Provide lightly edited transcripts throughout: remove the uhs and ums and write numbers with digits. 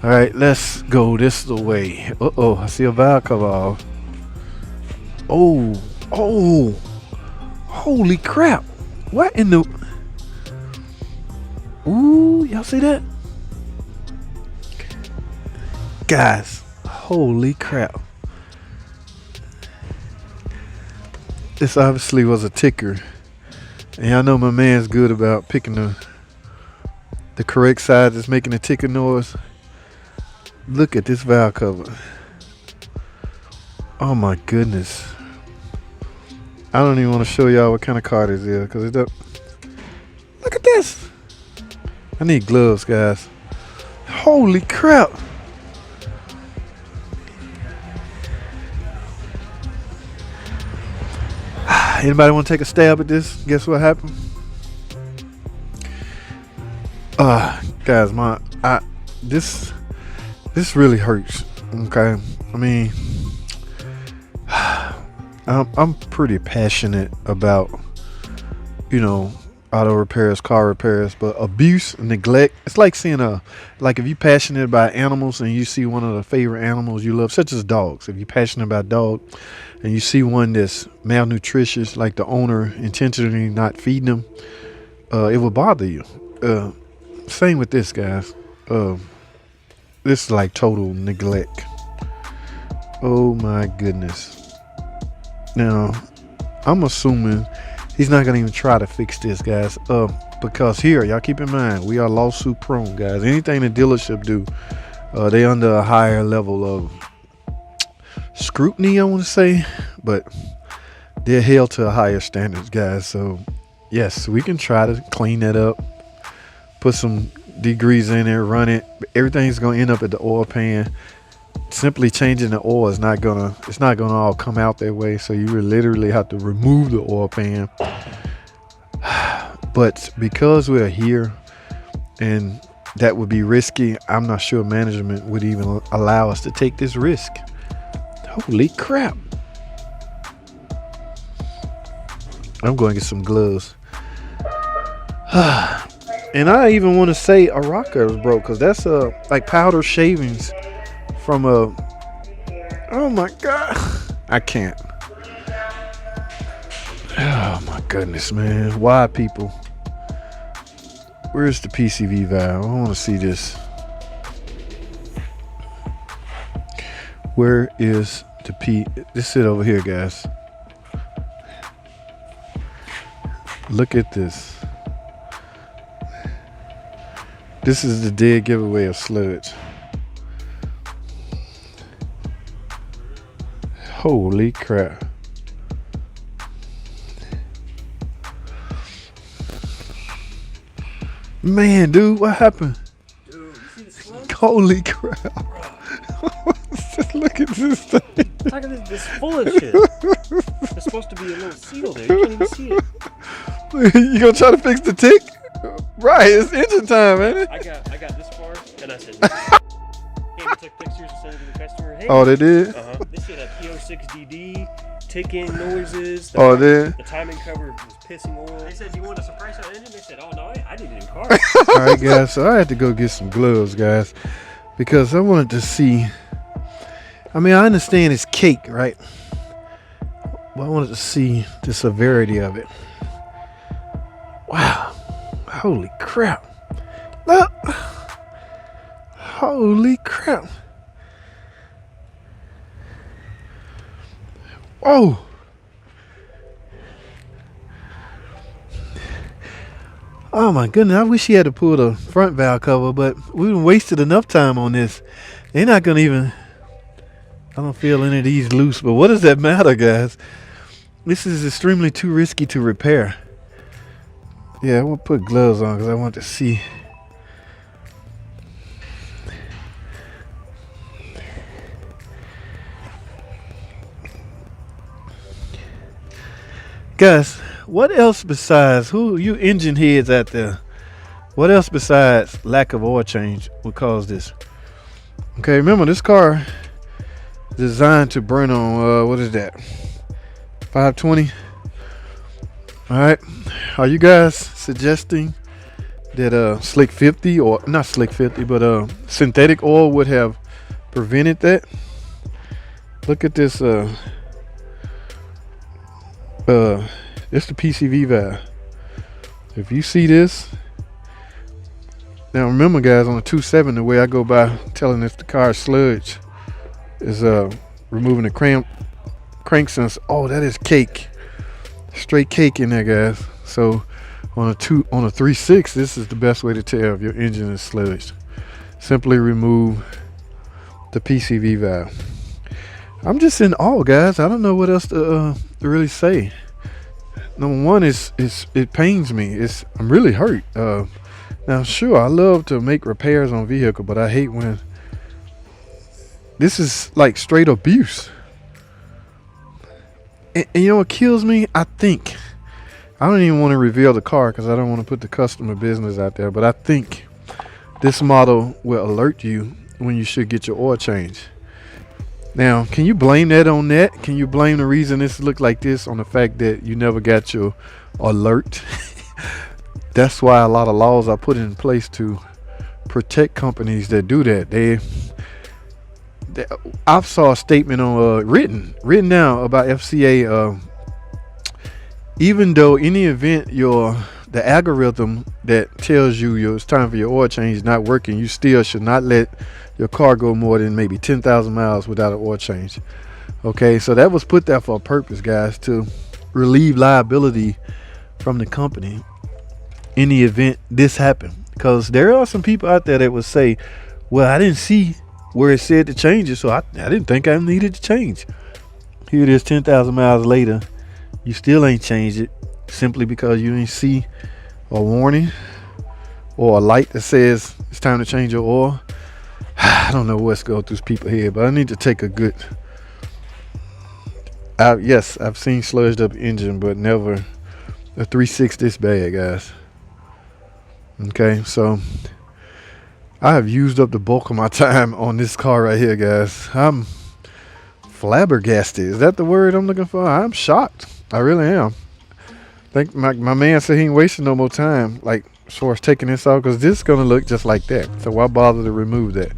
All right, let's go this the way. Uh-oh, I see a valve cover off. Oh, oh, holy crap. What in the... Ooh, y'all see that? Guys, holy crap. This obviously was a ticker. And y'all know my man's good about picking the correct side that's making the ticker noise. Look at this valve cover. Oh my goodness. I don't even want to show y'all what kind of car this is because it don't. Look at this. I need gloves, guys. Holy crap. Anybody want to take a stab at this? Guess what happened? Guys, this really hurts. Okay, I mean, I'm pretty passionate about, auto repairs, car repairs, but abuse, neglect. It's like seeing like if you're passionate about animals and you see one of the favorite animals you love, such as dogs. If you're passionate about dog and you see one that's malnutritious, like the owner intentionally not feeding them, it will bother you. Same with this, guys. This is like total neglect. Oh my goodness. Now, I'm assuming he's not gonna even try to fix this, guys. Because here, y'all keep in mind, we are lawsuit prone, guys. Anything the dealership do, they under a higher level of scrutiny, I want to say, but they're held to a higher standards, guys. So yes, we can try to clean that up, put some degrees in there, run it. Everything's gonna end up at the oil pan. Simply changing the oil it's not gonna all come out that way. So you will literally have to remove the oil pan. But because we're here and that would be risky, I'm not sure management would even allow us to take this risk. Holy crap. I'm going to get some gloves. And I even want to say a rocker is broke because that's like powder shavings from a... Oh my God. I can't. Oh my goodness, man. Why, people? Where's the PCV valve? I want to see this. Where is the P? This it over here, guys. Look at this. This is the dead giveaway of sludge. Holy crap. Man, dude, what happened? Dude, you see the sludge? Holy crap. Just look at this thing. Look at this full of shit. There's supposed to be a little seal there. You can't even see it. You gonna try to fix the tick? Right, it's engine time, ain't it? I got this far, and I said, came and took pictures and sent it to the customer. Hey, Oh, they did? This shit had P06DD, ticking noises. Oh, they did? The timing cover was pissing oil. They said, you want to suppress our engine? They said, oh, no, I did it in car. All right, guys, so I had to go get some gloves, guys, because I wanted to see. I mean, I understand it's cake, right? But I wanted to see the severity of it. Wow. Holy crap. Look. Holy crap. Oh. Oh my goodness. I wish he had to pull the front valve cover, but we've wasted enough time on this. They're not going to even... I don't feel any of these loose, but what does that matter, guys? This is extremely too risky to repair. Yeah, I want to put gloves on because I want to see. Guys, what else besides, who you engine heads out there, what else besides lack of oil change would cause this? Okay, remember this car designed to burn on, what is that, 520? All right, are you guys suggesting that slick 50, or not slick 50, but synthetic oil would have prevented that. Look at this. It's the PCV valve. If you see this, now remember, guys, on the 2.7, the way I go by telling if the car is sludge is removing the crank sensor. Oh, that is cake, straight cake in there, guys. So on a 3.6, this is the best way to tell if your engine is sludged. Simply remove the PCV valve. I'm just in awe, guys. I don't know what else to really say. Number one is it pains me. I'm really hurt. Now, sure, I love to make repairs on vehicle, but I hate when this is like straight abuse. And you know what kills me? I don't even want to reveal the car because I don't want to put the customer business out there, but I think this model will alert you when you should get your oil change. Now, can you blame that on that? Can you blame the reason this looked like this on the fact that you never got your alert? That's why a lot of laws are put in place to protect companies that do that. I saw a statement on written down about FCA. Even though in the event the algorithm that tells you it's time for your oil change is not working, you still should not let your car go more than maybe 10,000 miles without an oil change. Okay, so that was put there for a purpose, guys, to relieve liability from the company in the event this happened. Because there are some people out there that would say, well, I didn't see where it said to change it, so I didn't think I needed to change. Here it is 10,000 miles later. You still ain't changed it simply because you didn't see a warning or a light that says it's time to change your oil. I don't know what's going through people's head, but I need to take a good. Yes, I've seen sludged up engine, but never a 3.6 this bad, guys. Okay, so I have used up the bulk of my time on this car right here, guys. I'm flabbergasted. Is that the word I'm looking for? I'm shocked. I really am. I think my man said he ain't wasting no more time, like as far as taking this off, because this is going to look just like that. So why bother to remove that?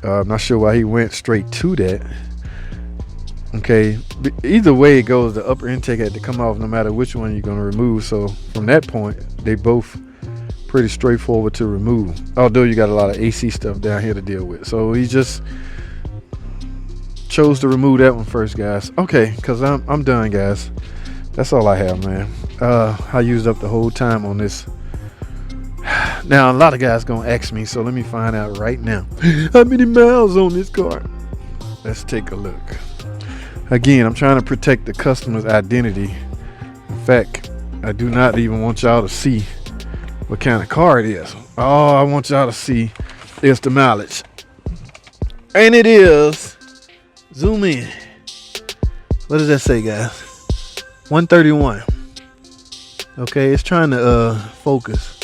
I'm not sure why he went straight to that. Okay, either way it goes, the upper intake had to come off no matter which one you're going to remove. So from that point, they both pretty straightforward to remove, although you got a lot of AC stuff down here to deal with. So he just chose to remove that one first, guys. Okay, because I'm done, guys. That's all I have, man. I used up the whole time on this. Now a lot of guys gonna ask me, so let me find out right now. How many miles on this car? Let's take a look. Again, I'm trying to protect the customer's identity. In fact, I do not even want y'all to see what kind of car it is. All I want y'all to see is the mileage. And it is, zoom in. What does that say, guys? 131. Okay, it's trying to focus.